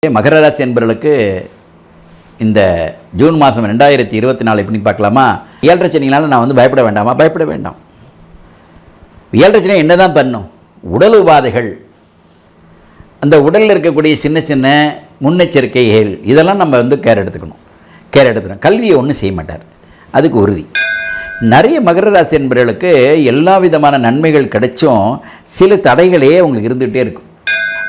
மகர ராசி என்பவர்களுக்கு இந்த ஜூன் மாதம் 2024 எப்படின்னு பார்க்கலாமா? ஏழரை சனினால நான் பயப்பட வேண்டாமா? பயப்பட வேண்டாம். ஏழரை சனி என்ன தான் பண்ணும்? உடல் உபாதைகள், அந்த உடலில் இருக்கக்கூடிய சின்ன சின்ன முன்னெச்சரிக்கைகள் இதெல்லாம் நம்ம கேர் எடுத்துக்கணும். கல்வியை ஒன்றும் செய்ய மாட்டார், அதுக்கு உறுதி. நிறைய மகர ராசி என்பவர்களுக்கு எல்லா விதமான நன்மைகள் கிடைச்சும் சில தடைகளே அவங்களுக்கு இருந்துகிட்டே இருக்கும்.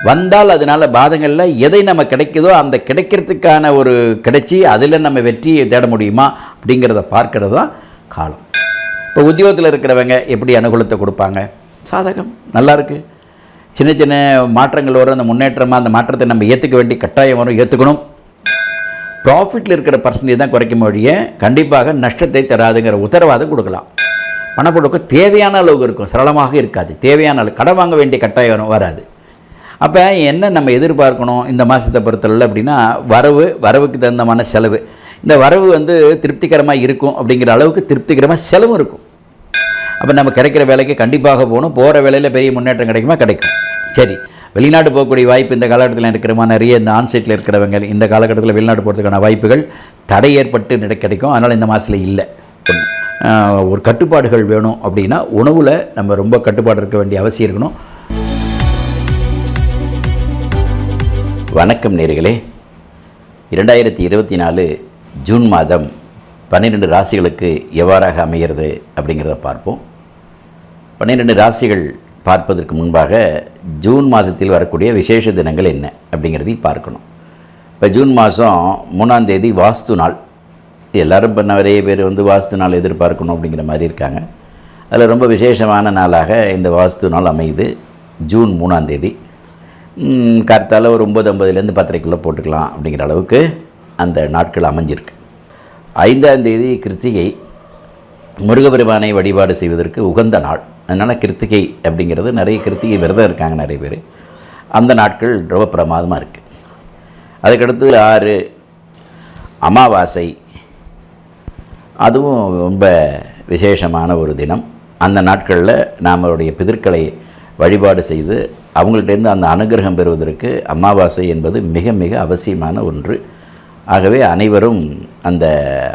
வந்தால் அதனால் பாதங்களில் எதை நம்ம கிடைக்குதோ அந்த கிடைக்கிறதுக்கான ஒரு கிடைச்சி அதில் நம்ம வெற்றியை தேட முடியுமா அப்படிங்கிறத பார்க்கறது தான் காலம். இப்போ உத்தியோகத்தில் இருக்கிறவங்க எப்படி அனுகூலத்தை கொடுப்பாங்க? சாதகம் நல்லா இருக்குது. சின்ன சின்ன மாற்றங்கள் வரும், அந்த முன்னேற்றமாக அந்த மாற்றத்தை நம்ம ஏற்றுக்க வேண்டிய கட்டாயம் வரும், ஏற்றுக்கணும். ப்ராஃபிட்டில் இருக்கிற பர்சன்டேஜ் தான் குறைக்க முடிய கண்டிப்பாக நஷ்டத்தை தராதுங்கிற உத்தரவாதம் கொடுக்கலாம். பணப்புழக்கம் தேவையான அளவுக்கு இருக்கும், சரளமாக இருக்காது. தேவையான அளவு கடன் வாங்க வேண்டிய கட்டாயம் வராது. அப்போ என்ன நம்ம எதிர்பார்க்கணும் இந்த மாதத்தை பொறுத்தவரை அப்படின்னா, வரவுக்கு தகுந்தமான செலவு. இந்த வரவு திருப்திகரமாக இருக்கும் அப்படிங்கிற அளவுக்கு திருப்திகரமாக செலவும் இருக்கும். அப்போ நம்ம கிடைக்கிற வேலைக்கு கண்டிப்பாக போகணும். போகிற வேலையில் பெரிய முன்னேற்றம் கிடைக்குமா? கிடைக்கும். சரி, வெளிநாடு போகக்கூடிய வாய்ப்பு இந்த காலகட்டத்தில் இருக்கிறமா? நிறைய இந்த ஆன்சைட்டில் இருக்கிறவங்க இந்த காலகட்டத்தில் வெளிநாடு போகிறதுக்கான வாய்ப்புகள் தடை ஏற்பட்டு கிடைக்கும். அதனால் இந்த மாதத்தில் இல்லை. ஒரு கட்டுப்பாடுகள் வேணும் அப்படின்னா உணவில் நம்ம ரொம்ப கட்டுப்பாடு இருக்க வேண்டிய அவசியம் இருக்கணும். வணக்கம் நேயர்களே, 2024 ஜூன் மாதம் 12 ராசிகளுக்கு எவ்வாறாக அமைகிறது அப்படிங்கிறத பார்ப்போம். 12 ராசிகள் பார்ப்பதற்கு முன்பாக ஜூன் மாதத்தில் வரக்கூடிய விசேஷ தினங்கள் என்ன அப்படிங்கிறதையும் பார்க்கணும். இப்போ ஜூன் மாதம் 3ஆம் தேதி வாஸ்து நாள். எல்லோரும் இப்போ நிறைய பேர் வாஸ்து நாள் எதிர்பார்க்கணும் அப்படிங்கிற மாதிரி இருக்காங்க. அதில் ரொம்ப விசேஷமான நாளாக இந்த வாஸ்து நாள் அமையுது. ஜூன் 3ஆம் தேதி கார்த்தால ஒரு 9:50 10:30 போட்டுக்கலாம் அப்படிங்கிற அளவுக்கு அந்த நாட்கள் அமைஞ்சிருக்கு. 5ஆம் தேதி கிருத்திகை, முருகபெருமானை வழிபாடு செய்வதற்கு உகந்த நாள். அதனால் கிருத்திகை அப்படிங்கிறது நிறைய கிருத்திகை விரதம் இருக்காங்க நிறைய பேர். அந்த நாட்கள் ரொம்ப பிரமாதமாக இருக்குது. அதுக்கடுத்து 6 அமாவாசை, அதுவும் ரொம்ப விசேஷமான ஒரு தினம். அந்த நாட்களில் நம்மளுடைய பிதர்களை வழிபாடு செய்து அவங்கள்ட்டேருந்து அந்த அனுகிரகம் பெறுவதற்கு அமாவாசை என்பது மிக மிக அவசியமான ஒன்று. ஆகவே அனைவரும் அந்த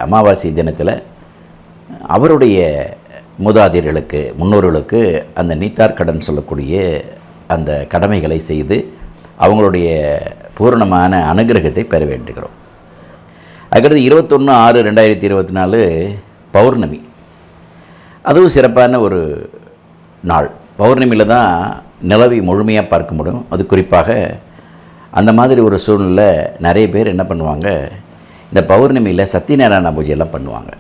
அமாவாசை தினத்தில் அவருடைய மூதாதையர்களுக்கு, முன்னோர்களுக்கு அந்த நீத்தார்கடன் சொல்லக்கூடிய அந்த கடமைகளை செய்து அவங்களுடைய பூரணமான அனுகிரகத்தை பெற வேண்டுகிறோம். அதுக்கடுத்து 21/6/2024 பௌர்ணமி. அதுவும் சிறப்பான ஒரு நாள். பௌர்ணமியில் தான் நிலவை முழுமையாக பார்க்க முடியும். அது குறிப்பாக அந்த மாதிரி ஒரு சூழ்நிலை நிறைய பேர் என்ன பண்ணுவாங்க, இந்த பௌர்ணமியில் சத்தியநாராயண பூஜையெல்லாம் பண்ணுவாங்க.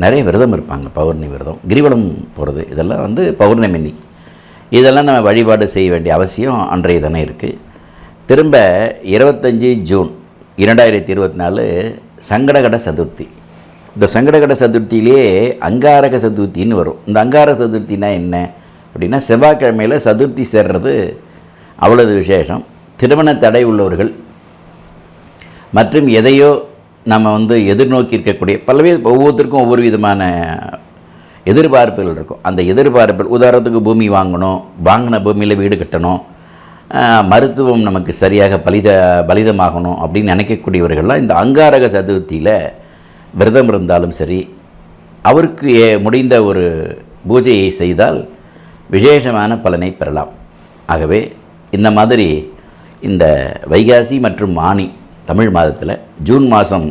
நிறைய விரதம் இருப்பாங்க. பௌர்ணமி விரதம், கிரிவலம் போகிறது, இதெல்லாம் பௌர்ணமி. இதெல்லாம் நம்ம வழிபாடு செய்ய வேண்டிய அவசியம் அன்றைய தினம் இருக்குது. திரும்ப 25 ஜூன் 2024 சங்கடகட சதுர்த்தி. இந்த சங்கடகட சதுர்த்தியிலே அங்காரக சதுர்த்தின்னு வரும். இந்த அங்காரக சதுர்த்தினா என்ன அப்படின்னா, செவ்வாய்க்கிழமையில் சதுர்த்தி சேர்றது அவ்வளவு விசேஷம். திருமண தடை உள்ளவர்கள் மற்றும் எதையோ நம்ம எதிர்நோக்கி இருக்கக்கூடிய ஒவ்வொருத்தருக்கும் ஒவ்வொரு விதமான எதிர்பார்ப்புகள் இருக்கும். அந்த எதிர்பார்ப்புகள், உதாரணத்துக்கு பூமி வாங்கணும், வாங்கின பூமியில் வீடு கட்டணும், மருத்துவம் நமக்கு சரியாக பலிதமாகணும் அப்படின்னு நினைக்கக்கூடியவர்கள்லாம் இந்த அங்காரக சதுர்த்தியில் விரதம் இருந்தாலும் சரி, அவருக்கு முடிந்த ஒரு பூஜையை செய்தால் விசேஷமான பலனை பெறலாம். ஆகவே இந்த மாதிரி இந்த வைகாசி மற்றும் ஆனி தமிழ் மாதத்தில் ஜூன் மாதம்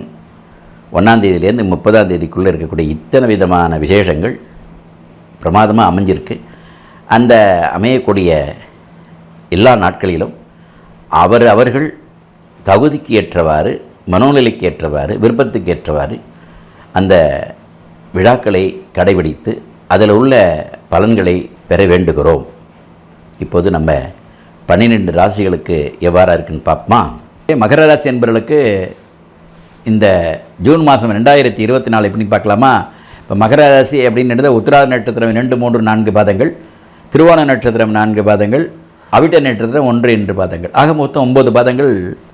1ஆம் தேதியிலேருந்து 30ஆம் தேதிக்குள்ளே இருக்கக்கூடிய இத்தனை விதமான விசேஷங்கள் பிரமாதமாக அமைஞ்சிருக்கு. அந்த அமையக்கூடிய எல்லா நாட்களிலும் அவர்கள் தகுதிக்கு ஏற்றவாறு, மனோநிலைக்கு ஏற்றவாறு, விருப்பத்துக்கு ஏற்றவாறு அந்த விழாக்களை கடைபிடித்து அதில் உள்ள பலன்களை பெற வேண்டுகிறோம். இப்போது நம்ம 12 ராசிகளுக்கு எவ்வாறு இருக்குன்னு பார்ப்போமா? மகர ராசி என்பவர்களுக்கு இந்த ஜூன் மாதம் 2024 எப்படின்னு பார்க்கலாமா? இப்போ மகர ராசி அப்படின்னு உத்திராட நட்சத்திரம் 2, 3, 4 பாதங்கள், திருவோண நட்சத்திரம் 4 பாதங்கள், அவிட்ட நட்சத்திரம் 1, 2 பாதங்கள், ஆக மொத்தம் 9 பாதங்கள்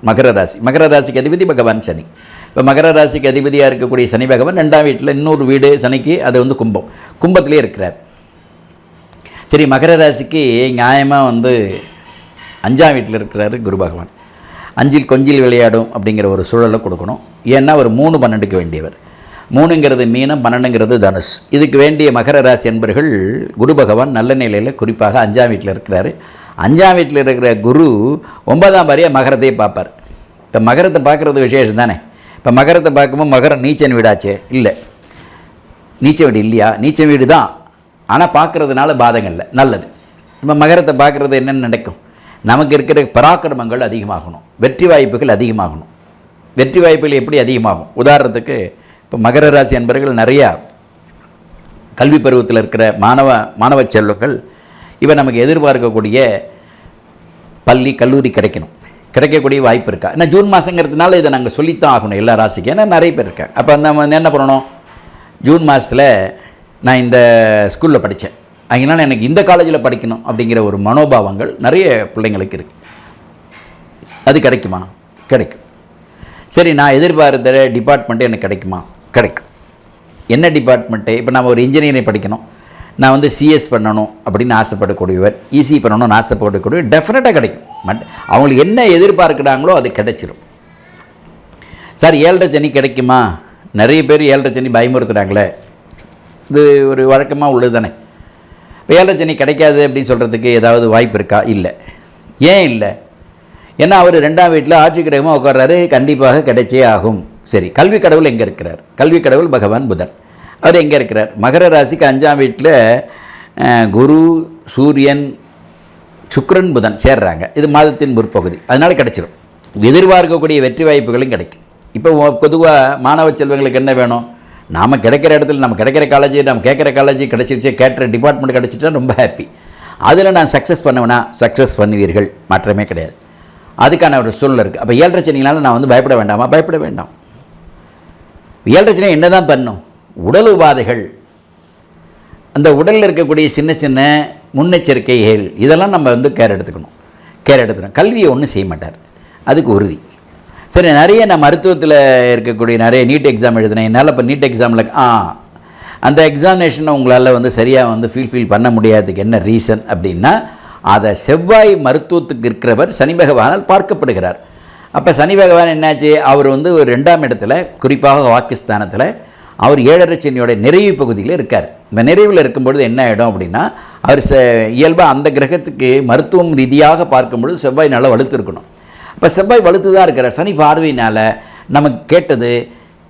மகர ராசி. மகர ராசிக்கு அதிபதி பகவான் சனி. இப்போ மகர ராசிக்கு அதிபதியாக இருக்கக்கூடிய சனி பகவான் 2ஆம் வீட்டில், இன்னொரு வீடு சனிக்கு அது கும்பத்திலே இருக்கிறார். சரி, மகர ராசிக்கு நியாயமாக 5ஆம் வீட்டில் இருக்கிறாரு குரு பகவான். அஞ்சில் கொஞ்சில் விளையாடும் அப்படிங்கிற ஒரு சூழலை கொடுக்கணும். ஏன்னா அவர் 3-12க்கு வேண்டியவர். 3ங்கிறது மீனம், 12ங்கிறது தனுஷ். இதுக்கு வேண்டிய மகர ராசி என்பர்கள் குரு பகவான் நல்ல நிலையில் குறிப்பாக 5ஆம் வீட்டில் இருக்கிறாரு. 5ஆம் வீட்டில் இருக்கிற குரு 9ஆம் பாரியாக மகரத்தையே பார்ப்பார். இப்போ மகரத்தை பார்க்குறது விசேஷம் தானே. இப்போ மகரத்தை பார்க்கும்போது மகரம் நீச்சன் வீடாச்சே? இல்லை, நீச்ச வீடு இல்லையா? நீச்ச வீடு தான், ஆனால் பார்க்குறதுனால பாதகம் இல்லை, நல்லது. இப்போ மகரத்தை பார்க்குறது என்னென்னு நடக்கும்? நமக்கு இருக்கிற பராக்கிரமங்கள் அதிகமாகணும், வெற்றி வாய்ப்புகள் அதிகமாகணும். வெற்றி வாய்ப்புகள் எப்படி அதிகமாகும்? உதாரணத்துக்கு இப்போ மகர ராசி அன்பர்கள் நிறையா கல்வி பருவத்தில் இருக்கிற மாணவ செல்வங்கள் இப்போ நமக்கு எதிர்பார்க்கக்கூடிய பள்ளி கல்லூரி கிடைக்கக்கூடிய வாய்ப்பு இருக்கா? ஏன்னா ஜூன் மாதங்கிறதுனால இதை நாங்கள் சொல்லித்தான் ஆகணும் எல்லா ராசிக்கும், ஏன்னா நிறைய பேர் இருக்காங்க. அப்போ அந்த என்ன பண்ணணும்? ஜூன் மாதத்தில் நான் இந்த ஸ்கூலில் படித்தேன், அதனால் எனக்கு இந்த காலேஜில் படிக்கணும் அப்படிங்கிற ஒரு மனோபாவங்கள் நிறைய பிள்ளைங்களுக்கு இருக்குது. அது கிடைக்குமா? கிடைக்கும். சரி, நான் எதிர்பார்த்த டிபார்ட்மெண்ட்டு எனக்கு கிடைக்குமா? கிடைக்கும். என்ன டிபார்ட்மெண்ட்டு? இப்போ நம்ம ஒரு இன்ஜினியரிங் படிக்கணும், நான் வந்து சிஎஸ் பண்ணணும் அப்படின்னு ஆசைப்படக்கூடியவர், இசி பண்ணணும்னு ஆசைப்படக்கூடியவர், டெஃபினட்டாக கிடைக்கும். பட் அவங்களுக்கு என்ன எதிர்பார்க்குறாங்களோ அது கிடைச்சிடும். சார் 7.5 சனி கிடைக்குமா? நிறைய பேர் 7.5 சனி பயமுறுத்துகிறாங்களே, இது ஒரு வழக்கமாக உள்ளது தானே. இப்போ 7.5 சனி கிடைக்காது அப்படின்னு சொல்கிறதுக்கு ஏதாவது வாய்ப்பு இருக்கா? இல்லை. ஏன் இல்லை? ஏன்னா அவர் 2ஆம் வீட்டில் ஆட்சி கிரகமாக உட்கார்றாரு, கண்டிப்பாக கிடைச்சே ஆகும். சரி, கல்வி கடவுள் எங்கே இருக்கிறார்? கல்வி கடவுள் பகவான் புதன். அவர் எங்கே இருக்கிறார்? மகர ராசிக்கு 5ஆம் வீட்டில் குரு, சூரியன், சுக்கிரன், புதன் சேர்றாங்க. இது மாதத்தின் முற்பகுதி, அதனால் கிடச்சிடும். எதிர்பார்க்கக்கூடிய வெற்றி வாய்ப்புகளும் கிடைக்கும். இப்போ பொதுவாக மாணவ செல்வங்களுக்கு என்ன வேணும்? நாம் கிடைக்கிற இடத்துல நம்ம கிடைக்கிற காலேஜ், நம்ம கேட்குற காலேஜ் கிடச்சிருச்சு, கேட்குற டிபார்ட்மெண்ட் கிடச்சிட்டா ரொம்ப ஹாப்பி. அதில் நான் சக்ஸஸ் பண்ணுவேன்னா சக்ஸஸ் பண்ணுவீர்கள், மாற்றமே கிடையாது. அதுக்கான ஒரு சூழ்நிலை இருக்குது. அப்போ 7.5 சனினால நான் வந்து பயப்பட வேண்டாமா? பயப்பட வேண்டாம். 7.5 சனி என்ன தான் பண்ணும்? உடல் உபாதைகள், அந்த உடலில் இருக்கக்கூடிய சின்ன சின்ன முன்னெச்சரிக்கைகள், இதெல்லாம் நம்ம வந்து கேர் எடுத்துக்கணும். கல்வியை ஒன்றும் செய்ய மாட்டார், அதுக்கு உறுதி. சரி, நிறைய நான் மருத்துவத்தில் இருக்கக்கூடிய நிறைய நீட் எக்ஸாம் எழுதினேன், என்னால் இப்போ நீட் எக்ஸாமில் அந்த எக்ஸாமினேஷனை உங்களால் வந்து சரியாக வந்து ஃபீல் பண்ண முடியாததுக்கு என்ன ரீசன் அப்படின்னா, அதை செவ்வாய் மருத்துவத்துக்கு இருக்கிறவர் சனி பகவானால் பார்க்கப்படுகிறார். அப்போ சனி பகவான் என்னாச்சு? அவர் வந்து ஒரு 2ஆம் இடத்துல, குறிப்பாக வாக்குஸ்தானத்தில் அவர் 7.5 சனியோட நிறைவு பகுதியில் இருக்கார். இந்த நிறைவில் இருக்கும்பொழுது என்ன ஆகிடும் அப்படின்னா, அவர் இயல்பாக அந்த கிரகத்துக்கு மருத்துவம் ரீதியாக பார்க்கும்பொழுது செவ்வாய் நல்லா வலுத்து இருக்கணும். இப்போ செவ்வாய் வலுத்து தான் இருக்கிறார். சனி பார்வையினால் நமக்கு கேட்டது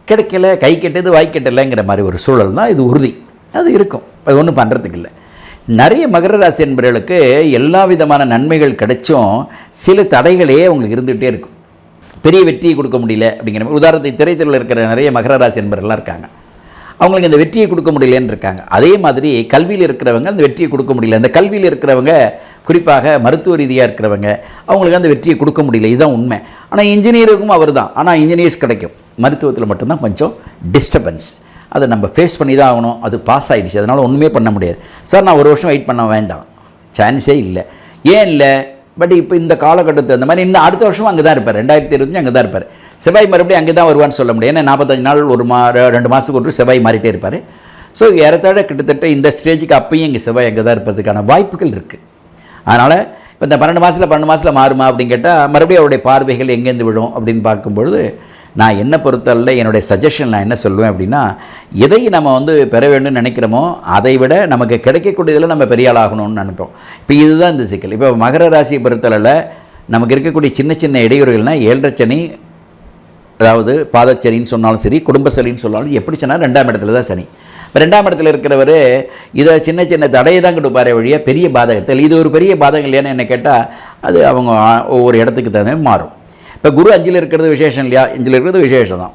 கிடைக்கல, கை கெட்டது வாய் கெட்டலைங்கிற மாதிரி ஒரு சூழல் தான் இது உறுதி. அது இருக்கும், அது ஒன்றும் பண்ணுறதுக்கு இல்லை. நிறைய மகர ராசி என்பவர்களுக்கு எல்லா விதமான நன்மைகள் கிடைச்சும் சில தடைகளே அவங்களுக்கு இருந்துகிட்டே இருக்கும். பெரிய வெற்றியை கொடுக்க முடியல அப்படிங்கிற மாதிரி. உதாரணத்துக்கு திரைத்துறையில் இருக்கிற நிறைய மகர ராசி என்பவர்கள்லாம் இருக்காங்க, அவங்களுக்கு இந்த வெற்றியை கொடுக்க முடியலன்னு இருக்காங்க. அதே மாதிரி கல்வியில் இருக்கிறவங்க அந்த வெற்றியை கொடுக்க முடியல. அந்த கல்வியில் இருக்கிறவங்க, குறிப்பாக மருத்துவ ரீதியாக இருக்கிறவங்க, அவங்களுக்கு அந்த வெற்றியை கொடுக்க முடியல. இதுதான் உண்மை. ஆனால் இன்ஜினியருக்கும் அவர் தான், ஆனால் இன்ஜினியர்ஸ் கிடைக்கும். மருத்துவத்தில் மட்டும்தான் கொஞ்சம் டிஸ்டர்பன்ஸ், அதை நம்ம ஃபேஸ் பண்ணி தான் ஆகணும். அது பாஸ் ஆகிடுச்சு, அதனால் ஒன்றுமே பண்ண முடியாது. சார் நான் 1 வருஷம் வெயிட் பண்ண வேண்டாம், சான்ஸே இல்லை. ஏன் இல்லை? பட் இப்போ இந்த காலகட்டத்தை அந்த மாதிரி இன்னும் அடுத்த வருஷமும் அங்கே தான் இருப்பார். 2025 அங்கே தான் இருப்பார். செவ்வாய் மறுபடியும் அங்கே தான் வருவான்னு சொல்ல முடியும். ஏன்னா 45 நாள் 2 மாதத்துக்கு ஒரு செவ்வாய் மாறிட்டே இருப்பார். ஸோ ஏறத்தாழ கிட்டத்தட்ட இந்த ஸ்டேஜுக்கு அப்பயும் இங்கே செவ்வாய் அங்கே தான் இருப்பதுக்கான வாய்ப்புகள் இருக்குது. அதனால் இப்போ இந்த 12 மாதத்தில் மாறுமா அப்படின்னு கேட்டால், மறுபடியும் அவருடைய பார்வைகள் எங்கேருந்து விழும் அப்படின்னு பார்க்கும்பொழுது, நான் என்ன பொறுத்தவரை என்னுடைய சஜஷன் நான் என்ன சொல்லுவேன் அப்படின்னா, எதை நம்ம வந்து பெற வேண்டும்னு நினைக்கிறோமோ அதை விட நமக்கு கிடைக்கக்கூடியதில் நம்ம பெரிய ஆள் ஆகணும்னு நினைப்போம். இப்போ இதுதான் இந்த சிக்கல். இப்போ மகர ராசியை பொறுத்தளவில் நமக்கு இருக்கக்கூடிய சின்ன சின்ன இடையூறுகள்னால் 7.5 சனி, அதாவது பாதச்சனின்னு சொன்னாலும் சரி, குடும்ப சனின்னு சொன்னாலும், எப்படி சொன்னால் 2ஆம் இடத்துல தான் சனி. இப்போ 2ஆம் இடத்துல இருக்கிறவர் இதை சின்ன சின்ன தடையை தான் கொடுப்பாரே வழியாக பெரிய பாதகத்தில் இது ஒரு பெரிய பாதகம் இல்லையான்னு என்ன கேட்டால், அது அவங்க ஒவ்வொரு இடத்துக்கு தகுந்த மாறும். இப்போ குரு 5ல் இருக்கிறது விசேஷம் இல்லையா? 5ல் இருக்கிறது விசேஷம் தான்.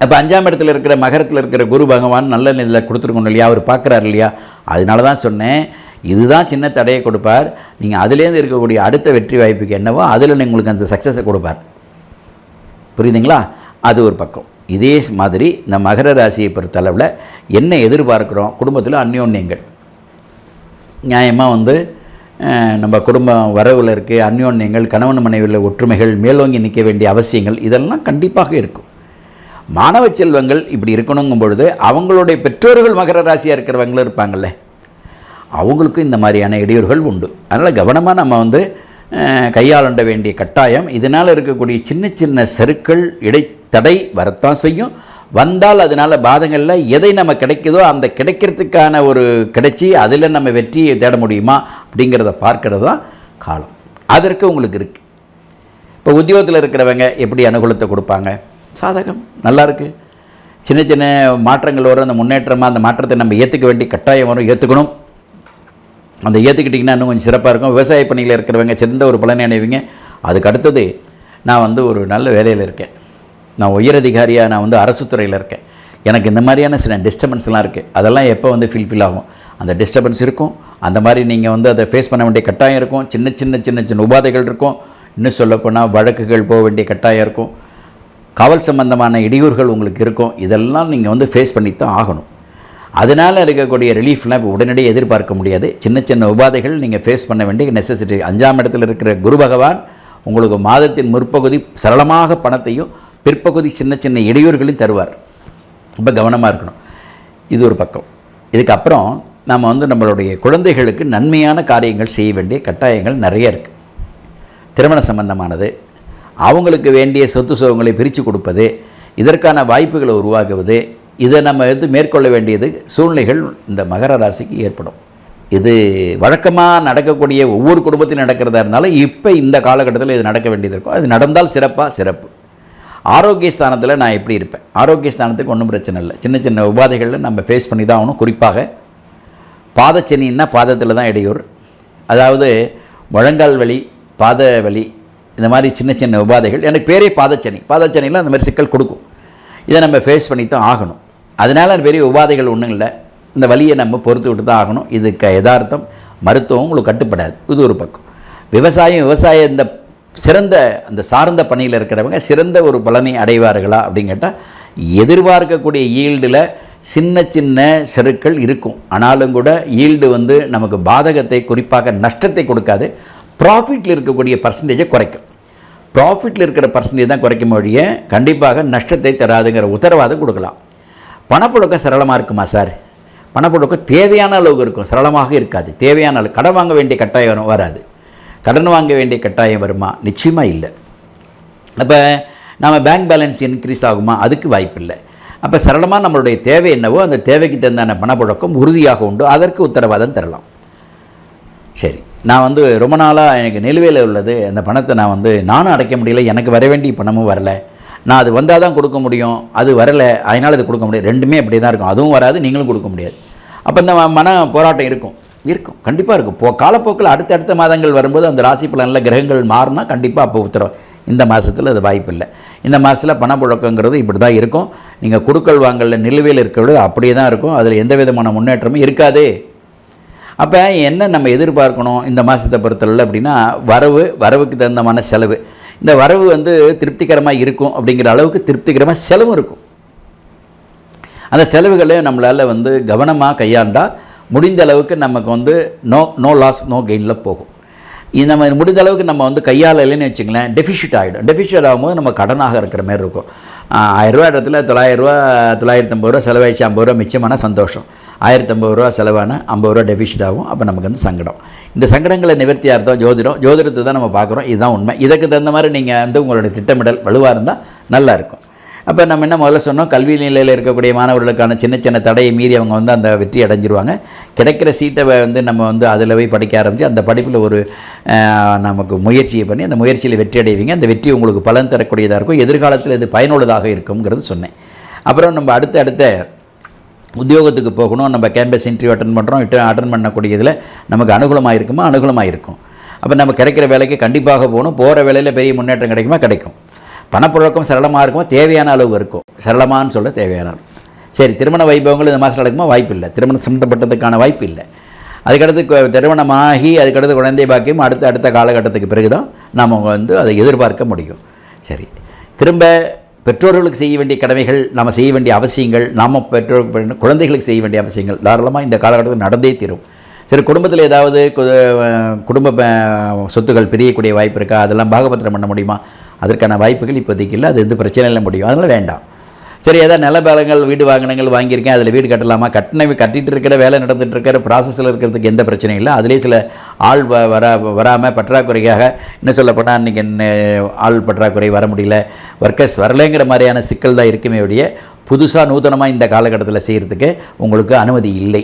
அப்போ 5ஆம் இடத்துல இருக்கிற மகரத்தில் இருக்கிற குரு பகவான் நல்ல நிலையில் கொடுத்துருக்கணும் இல்லையா? அவர் பார்க்குறாரு இல்லையா? அதனால தான் சொன்னேன், இதுதான் சின்ன தடையை கொடுப்பார். நீங்கள் அதுலேருந்து இருக்கக்கூடிய அடுத்த வெற்றி வாய்ப்புக்கு என்னவோ அதில் உங்களுக்கு அந்த சக்ஸஸை கொடுப்பார். புரியுதுங்களா? அது ஒரு பக்கம். இதே மாதிரி இந்த மகர ராசியை பொறுத்தளவில் என்ன எதிர்பார்க்குறோம்? குடும்பத்தில் அந்யோன்யங்கள் நியாயமாக வந்து நம்ம குடும்பம் வரவில் இருக்குது, அந்யோன்யங்கள், கணவன் மனைவியில் ஒற்றுமைகள், மேலோங்கி நிற்க வேண்டிய அவசியங்கள், இதெல்லாம் கண்டிப்பாக இருக்கும். மாணவ செல்வங்கள் இப்படி இருக்கணுங்கும் பொழுது அவங்களுடைய பெற்றோர்கள் மகர ராசியாக இருக்கிறவங்களும் இருப்பாங்கள்ல, அவங்களுக்கும் இந்த மாதிரியான இடையூறுகள் உண்டு. அதனால் கவனமாக நம்ம வந்து கையாள வேண்டிய கட்டாயம். இதனால் இருக்கக்கூடிய சின்ன சின்ன சறுக்கள் இடைத்தடை வரத்தான் செய்யும். வந்தால் அதனால் பாதங்களில் எதை நம்ம கிடைக்குதோ அந்த கிடைக்கிறதுக்கான ஒரு கிடைச்சி அதில் நம்ம வெற்றியை தேட முடியுமா அப்படிங்கிறத பார்க்கறது தான் காலம். அதற்கு உங்களுக்கு இருக்குது. இப்போ உத்தியோகத்தில் இருக்கிறவங்க எப்படி அனுகூலத்தை கொடுப்பாங்க? சாதகம், நல்லா இருக்குது. சின்ன சின்ன மாற்றங்கள் வரும். அந்த முன்னேற்றமாக அந்த மாற்றத்தை நம்ம ஏற்றுக்க வேண்டிய கட்டாயம் வரும். ஏற்றுக்கணும். அந்த ஏற்றுக்கிட்டிங்கன்னா இன்னும் கொஞ்சம் சிறப்பாக இருக்கும். விவசாய பணியில் இருக்கிறவங்க சிறந்த ஒரு பலனை அடைவீங்க. அதுக்கு அடுத்தது, நான் ஒரு நல்ல வேலையில் இருக்கேன், நான் உயரதிகாரியாக நான் அரசு துறையில் இருக்கேன், எனக்கு இந்த மாதிரியான சில டிஸ்டர்பன்ஸ்லாம் இருக்குது. அதெல்லாம் எப்போ ஃபில்ஃபில் ஆகும்? அந்த டிஸ்டர்பன்ஸ் இருக்கும். அந்த மாதிரி நீங்கள் அதை ஃபேஸ் பண்ண வேண்டிய கட்டாயம் இருக்கும். சின்ன சின்ன சின்ன சின்ன உபாதைகள் இருக்கும். இன்னும் சொல்லப்போனால் வழக்குகள் போக வேண்டிய கட்டாயம் இருக்கும். காவல் சம்பந்தமான இடையூறுகள் உங்களுக்கு இருக்கும். இதெல்லாம் நீங்கள் ஃபேஸ் பண்ணி தான் ஆகணும். அதனால் இருக்கக்கூடிய ரிலீஃப்லாம் இப்போ உடனடியாக எதிர்பார்க்க முடியாது. சின்ன சின்ன உபாதைகள் நீங்கள் ஃபேஸ் பண்ண வேண்டிய நெசசிட்டி. 5ஆம் இடத்தில் இருக்கிற குரு பகவான் உங்களுக்கு மாதத்தின் முற்பகுதி சரளமாக பணத்தையும் பிற்பகுதி சின்ன சின்ன இடையூறுகளையும் தருவார். ரொம்ப கவனமாக இருக்கணும். இது ஒரு பக்கம். இதுக்கப்புறம் நாம் நம்மளுடைய குழந்தைகளுக்கு நன்மையான காரியங்கள் செய்ய வேண்டிய கட்டாயங்கள் நிறைய இருக்குது. திருமண சம்பந்தமானது, அவங்களுக்கு வேண்டிய சொத்து சுகங்களை பிரித்து கொடுப்பது, இதற்கான வாய்ப்புகளை உருவாக்குவது, இதை நம்ம மேற்கொள்ள வேண்டியது சூழ்நிலைகள் இந்த மகர ராசிக்கு ஏற்படும். இது வழக்கமாக நடக்கக்கூடிய ஒவ்வொரு குடும்பத்திலும் நடக்கிறதா இருந்தாலும் இப்போ இந்த காலகட்டத்தில் இது நடக்க வேண்டியது இருக்கும். அது நடந்தால் சிறப்பு. ஆரோக்கிய ஸ்தானத்தில் நான் எப்படி இருப்பேன்? ஆரோக்கிய ஸ்தானத்துக்கு ஒன்றும் பிரச்சனை இல்லை. சின்ன சின்ன உபாதைகளில் நம்ம ஃபேஸ் பண்ணி தான் ஆகணும். குறிப்பாக பாதச்சனின்னா பாதத்தில் தான் இடையூறு. அதாவது முழங்கால் வலி, பாத வலி, இந்த மாதிரி சின்ன சின்ன உபாதைகள். எனக்கு பேரே பாதச்சனியில் அந்த மாதிரி சிக்கல் கொடுக்கும். இதை நம்ம ஃபேஸ் பண்ணி தான் ஆகணும். அதனால் பெரிய உபாதைகள் ஒன்றும் இல்லை. இந்த வலியை நம்ம பொறுத்து விட்டு தான் ஆகணும். இதுக்கு யதார்த்தம். மருத்துவம் உங்களுக்கு கட்டுப்படாது. இது ஒரு பக்கம். விவசாய இந்த சிறந்த அந்த சார்ந்த பணியில் இருக்கிறவங்க சிறந்த ஒரு பலனை அடைவார்களா அப்படின்னு கேட்டால், எதிர்பார்க்கக்கூடிய ஈல்டில் சின்ன சின்ன செருக்கள் இருக்கும். ஆனாலும் கூட ஈல்டு நமக்கு பாதகத்தை, குறிப்பாக நஷ்டத்தை கொடுக்காது. ப்ராஃபிட்டில் இருக்கக்கூடிய பர்சன்டேஜை குறைக்கும். ப்ராஃபிட்டில் இருக்கிற பர்சன்டேஜ் தான் குறைக்கும் வழிய கண்டிப்பாக நஷ்டத்தை தராதுங்கிற உத்தரவாதம் கொடுக்கலாம். பணப்புழக்கம் சரளமாக இருக்குமா சார்? பணப்புழக்கம் தேவையான அளவுக்கு இருக்கும், சரளமாக இருக்காது. தேவையான அளவு. கடன் வாங்க வேண்டிய கட்டாயம் வராது. கடன் வாங்க வேண்டிய கட்டாயம் வருமா? நிச்சயமாக இல்லை. அப்போ நம்ம பேங்க் பேலன்ஸ் இன்க்ரீஸ் ஆகுமா? அதுக்கு வாய்ப்பு இல்லை. அப்போ சரளமாக நம்மளுடைய தேவை என்னவோ அந்த தேவைக்கு தகுந்தான பணப்புழக்கம் உறுதியாக உண்டு. அதற்கு உத்தரவாதம் தரலாம். சரி, நான் ரொம்ப நாளாக எனக்கு நிலுவையில் உள்ளது, அந்த பணத்தை நானும் அடைக்க முடியல, எனக்கு வர வேண்டிய பணமும் வரலை, நான் அது வந்தால் தான் கொடுக்க முடியும், அது வரலை, அதனால் அது கொடுக்க முடியாது. ரெண்டுமே அப்படி தான் இருக்கும். அதுவும் வராது, நீங்களும் கொடுக்க முடியாது. அப்போ இந்த மன போராட்டம் இருக்கும், கண்டிப்பாக இருக்கும். காலப்போக்கில் அடுத்தடுத்த மாதங்கள் வரும்போது அந்த ராசி பலனில் கிரகங்கள் மாறினா கண்டிப்பாக அப்போ உத்தரவு. இந்த மாதத்தில் அது வாய்ப்பு இல்லை. இந்த மாதத்தில் பணப்புழக்கங்கிறது இப்படி தான் இருக்கும். நீங்கள் கொடுக்கல் வாங்கலில் நிலுவையில் இருக்கிறது அப்படியே தான் இருக்கும். அதில் எந்த விதமான முன்னேற்றமும் இருக்காது. அப்போ என்ன நம்ம எதிர்பார்க்கணும் இந்த மாதத்தை பொறுத்தவரை அப்படின்னா, வரவுக்கு தகுந்தமான செலவு. இந்த வரவு திருப்திகரமாக இருக்கும் அப்படிங்கிற அளவுக்கு திருப்திகரமாக செலவும் இருக்கும். அந்த செலவுகளை நம்மளால் கவனமாக கையாண்டால் முடிந்த அளவுக்கு நமக்கு நோ லாஸ் நோ கெயினில் போகும். இந்த மாதிரி முடிந்த அளவுக்கு நம்ம கையாளலைன்னு வச்சுங்களேன், டெஃபிஷிட் ஆகிடும். டெஃபிஷிட் ஆகும்போது நம்ம கடனாக இருக்கிற மாதிரி இருக்கும். 1000 ரூபா இடத்துல 900 ரூபா 950 ரூபா செலவாயிடுச்சு, 50 ரூபா மிச்சமான சந்தோஷம். 1050 ரூபா செலவான 50 ரூபா டெபிசிட் ஆகும். அப்போ நமக்கு சங்கடம். இந்த சங்கடங்களை நிவர்த்தியாக இருந்தால் ஜோதிடத்தை தான் நம்ம பார்க்குறோம். இதுதான் உண்மை. இதுக்கு தகுந்த மாதிரி நீங்கள் உங்களுடைய திட்டமிடல் வலுவாக இருந்தால் நல்லாயிருக்கும். அப்போ நம்ம என்ன முதல்ல சொன்னோம், கல்வி நிலையில் இருக்கக்கூடிய மாணவர்களுக்கான சின்ன சின்ன தடையை மீறி அவங்க அந்த வெற்றி அடைஞ்சிருவாங்க. கிடைக்கிற சீட்டை நம்ம அதில் போய் படிக்க ஆரம்பித்து அந்த படிப்பில் ஒரு நமக்கு முயற்சியை பண்ணி அந்த முயற்சியில் வெற்றி அடைவீங்க. அந்த வெற்றி உங்களுக்கு பலன் தரக்கூடியதாக இருக்கும். எதிர்காலத்தில் இது பயனுள்ளதாக இருக்குங்கிறது சொன்னேன். அப்புறம் நம்ம அடுத்த உத்தியோகத்துக்கு போகணும். நம்ம கேம்பஸ் இன்டர்வியூ அட்டன் பண்ணக்கூடியதில் நமக்கு அனுகூலமாக இருக்குமா? அனுகூலமாக இருக்கும். அப்போ நம்ம கிடைக்கிற வேலைக்கு கண்டிப்பாக போகணும். போகிற வேலையில் பெரிய முன்னேற்றம் கிடைக்குமா? கிடைக்கும். பணப்புழக்கம் சரளமாக இருக்குமா? தேவையான அளவு இருக்கும். சரளமானு சொல்ல தேவையான அளவு. சரி, திருமண வைபவங்கள் இந்த மாதம் நடக்குமா? வாய்ப்பு இல்லை. திருமணம் சம்மந்தப்பட்டதுக்கான வாய்ப்பு இல்லை. அதுக்கடுத்து திருமணமாகி அதுக்கடுத்து குழந்தை பாக்கியம் அடுத்த காலகட்டத்துக்கு பிறகு தான் நாம் அதை எதிர்பார்க்க முடியும். சரி, திரும்ப பெற்றோர்களுக்கு செய்ய வேண்டிய கடமைகள், நாம் செய்ய வேண்டிய அவசியங்கள், நாம் குழந்தைகளுக்கு செய்ய வேண்டிய அவசியங்கள் தாராளமாக இந்த காலகட்டத்தில் நடந்தே தீரும். சரி, குடும்பத்தில் ஏதாவது குடும்ப சொத்துக்கள் பிரியக்கூடிய வாய்ப்பு இருக்கா? அதெல்லாம் பாகபத்திரம் பண்ண முடியுமா? அதற்கான வாய்ப்புகள் இப்போதைக்கு இல்லை. அது பிரச்சனை இல்லை, முடியும். அதனால் வேண்டாம். சரி, ஏதாவது நில பலங்கள் வீடு வாங்கியிருக்கேன், அதில் வீடு கட்டலாமா, கட்டிட்டு இருக்கிற வேலை நடந்துகிட்டு இருக்கிற ப்ராசஸில் இருக்கிறதுக்கு எந்த பிரச்சனையும் இல்லை. அதிலே சில ஆள் வராமல் பற்றாக்குறையாக இன்னும் சொல்லப்போனால் இன்றைக்கி ஆள் பற்றாக்குறை வர முடியல, ஒர்க்கர்ஸ் வரலைங்கிற மாதிரியான சிக்கல் தான் இருக்குமே ஒழிய புதுசாக நூதனமாக இந்த காலகட்டத்தில் செய்கிறதுக்கு உங்களுக்கு அனுமதி இல்லை.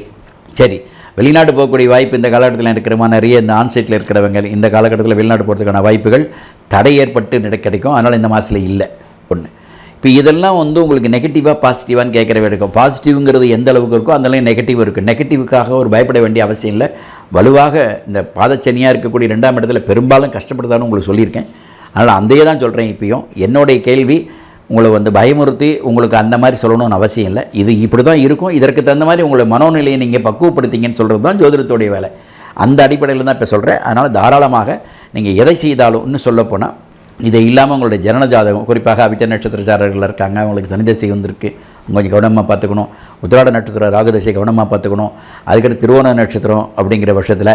சரி, வெளிநாடு போகக்கூடிய வாய்ப்பு இந்த காலகட்டத்தில் இருக்கிறமா, நிறைய இந்த ஆன்சைட்டில் இருக்கிறவங்க இந்த காலகட்டத்தில் வெளிநாடு போகிறதுக்கான வாய்ப்புகள் தடை ஏற்பட்டு கிடைக்கும். அதனால் இந்த மாதத்தில் இல்லை. ஒன்று, இப்போ இதெல்லாம் உங்களுக்கு நெகட்டிவாக பாசிட்டிவான்னு கேட்குற இருக்கும். பாசிட்டிவ்ங்கிறது எந்த அளவுக்கு இருக்கோ அந்தளவு நெகட்டிவ் இருக்குது. நெகட்டிவுக்காக ஒரு பயப்பட வேண்டிய அவசியம் இல்லை. வலுவாக இந்த பாதச்சனியாக இருக்கக்கூடிய 2ஆம் இடத்துல பெரும்பாலும் கஷ்டப்படுதான்னு உங்களுக்கு சொல்லியிருக்கேன். அதனால் அதையே தான் சொல்கிறேன். இப்போயும் என்னுடைய கேள்வி உங்களை பயமுறுத்தி உங்களுக்கு அந்த மாதிரி சொல்லணும்னு அவசியம் இல்லை. இது இப்படி தான் இருக்கும், இதற்கு தகுந்த மாதிரி உங்களை மனோநிலையை நீங்கள் பக்குவப்படுத்திங்கன்னு சொல்கிறது தான் ஜோதிடத்துடைய வேலை. அந்த அடிப்படையில் தான் இப்போ சொல்கிறேன். அதனால் தாராளமாக நீங்கள் எதை செய்தாலும், இன்னும் சொல்லப்போனால் இதை இல்லாமல் உங்களுடைய ஜனன ஜாதகம், குறிப்பாக அவிட்ட நட்சத்திரச்சாரர்கள் இருக்காங்க, அவங்களுக்கு சனிதசை வந்திருக்கு, கொஞ்சம் கவனமாக பார்த்துக்கணும். உத்திராட நட்சத்திரம் ராகுதசை கவனமாக பார்த்துக்கணும். அதுக்கடுத்து திருவோண நட்சத்திரம் அப்படிங்கிற பட்சத்தில்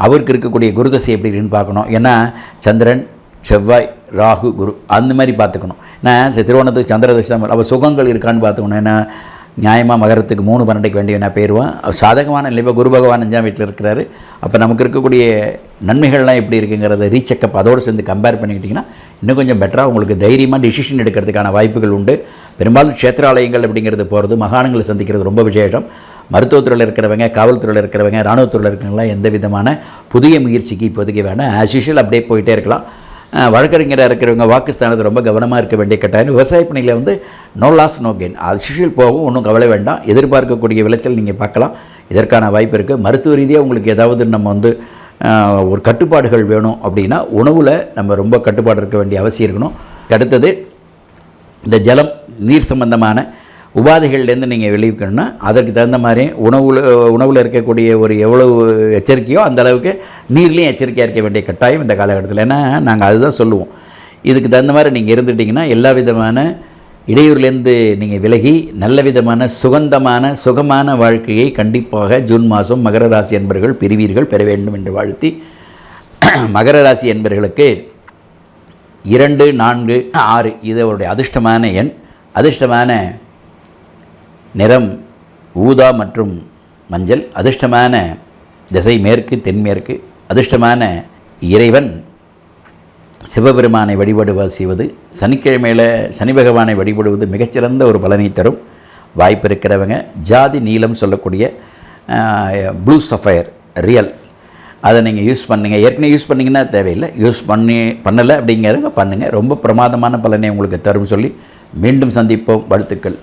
அவருக்கு இருக்கக்கூடிய குருதசை எப்படி இருக்குன்னு பார்க்கணும். ஏன்னா சந்திரன், செவ்வாய், ராகு, குரு அந்த மாதிரி பார்த்துக்கணும். ஏன்னா திருவோணத்துக்கு சந்திரதசை அப்போ சுகங்கள் இருக்கான்னு பார்த்துக்கணும். ஏன்னா நியாயமாக மகரத்துக்கு 3-12 வேண்டிய நான் போயிடுவேன். சாதகமான இல்லை. இப்போ குரு பகவான் 5ஆம் வீட்டில் இருக்கிறாரு. அப்போ நமக்கு இருக்கக்கூடிய நன்மைகள்லாம் எப்படி இருக்குங்கிறத ரீசெக்கப் அதோடு சேர்ந்து கம்பேர் பண்ணிக்கிட்டிங்கன்னா இன்னும் கொஞ்சம் பெட்டராக உங்களுக்கு தைரியமாக டிசிஷன் எடுக்கிறதுக்கான வாய்ப்புகள் உண்டு. பெரும்பாலும் க்ஷேத்ராலயங்கள் அப்படிங்கிறது போகிறது, மகான்களை சந்திக்கிறது ரொம்ப விசேஷம். மருத்துவத்துறையில் இருக்கிறவங்க, காவல்துறையில் இருக்கிறவங்க, இராணுவத்துறையில் இருக்கிறவங்களாம் எந்த விதமான புதிய முயற்சிக்கு இப்போதைக்கு வேணாம். ஆஸ் யூஷுவல் அப்படியே போயிட்டே இருக்கலாம். வழக்கறிஞராக இருக்கிறவங்க வாக்குஸ்தானத்தை ரொம்ப கவனமாக இருக்க வேண்டிய கட்டாயம். விவசாய பணியில் நோ லாஸ் நோ கெயின், அது யூஷுவல் போகும், ஒன்றும் கவலை வேண்டாம். எதிர்பார்க்கக்கூடிய விளைச்சல் நீங்கள் பார்க்கலாம். இதற்கான வாய்ப்பு இருக்குது. மருத்துவ ரீதியாக உங்களுக்கு ஏதாவது நம்ம ஒரு கட்டுப்பாடுகள் வேணும் அப்படின்னா உணவில் நம்ம ரொம்ப கட்டுப்பாடு இருக்க வேண்டிய அவசியம் இருக்கணும். அடுத்தது இந்த ஜலம், நீர் சம்பந்தமான உபாதைகள்லேருந்து நீங்கள் வெளியிக்கணும்னா அதற்கு தகுந்த மாதிரி உணவில் இருக்கக்கூடிய ஒரு எவ்வளவு எச்சரிக்கையோ அந்த அளவுக்கு நீர்லேயும் எச்சரிக்கையாக இருக்க வேண்டிய கட்டாயம் இந்த காலகட்டத்தில். ஏன்னா நாங்கள் அதுதான் சொல்லுவோம். இதுக்கு தகுந்த மாதிரி நீங்கள் இருந்துட்டிங்கன்னா எல்லா விதமான இடையூறுலேருந்து நீங்கள் விலகி நல்ல விதமான சுகமான வாழ்க்கையை கண்டிப்பாக ஜூன் மாதம் மகர ராசி என்பர்கள் பெற வேண்டும் என்று வாழ்த்தி, மகர ராசி என்பர்களுக்கு 2, 4, 6 இது அவருடைய அதிர்ஷ்டமான எண். அதிர்ஷ்டமான நிறம் ஊதா மற்றும் மஞ்சள். அதிர்ஷ்டமான திசை மேற்கு, தென்மேற்கு. அதிர்ஷ்டமான இறைவன் சிவபெருமானை செய்வது, சனிக்கிழமையில் சனி பகவானை வழிபடுவது மிகச்சிறந்த ஒரு பலனை தரும். வாய்ப்பு இருக்கிறவங்க ஜாதி நீலம் சொல்லக்கூடிய ப்ளூ சஃபயர் ரியல் அதை நீங்கள் யூஸ் பண்ணுங்கள். ஏற்கனவே யூஸ் பண்ணிங்கன்னா தேவையில்லை, பண்ணலை அப்படிங்கிறவங்க பண்ணுங்கள். ரொம்ப பிரமாதமான பலனை உங்களுக்கு தரும் சொல்லி மீண்டும் சந்திப்போம். வாழ்த்துக்கள்.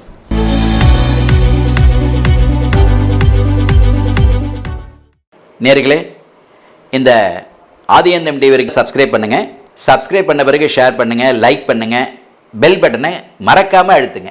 நேர்களே, இந்த ஆதியந்தம் டிவிக்கு சப்ஸ்கிரைப் பண்ணுங்கள். சப்ஸ்கிரைப் பண்ண பிறகு ஷேர் பண்ணுங்கள், லைக் பண்ணுங்கள், பெல் பட்டனை மறக்காமல் அழுத்துங்க.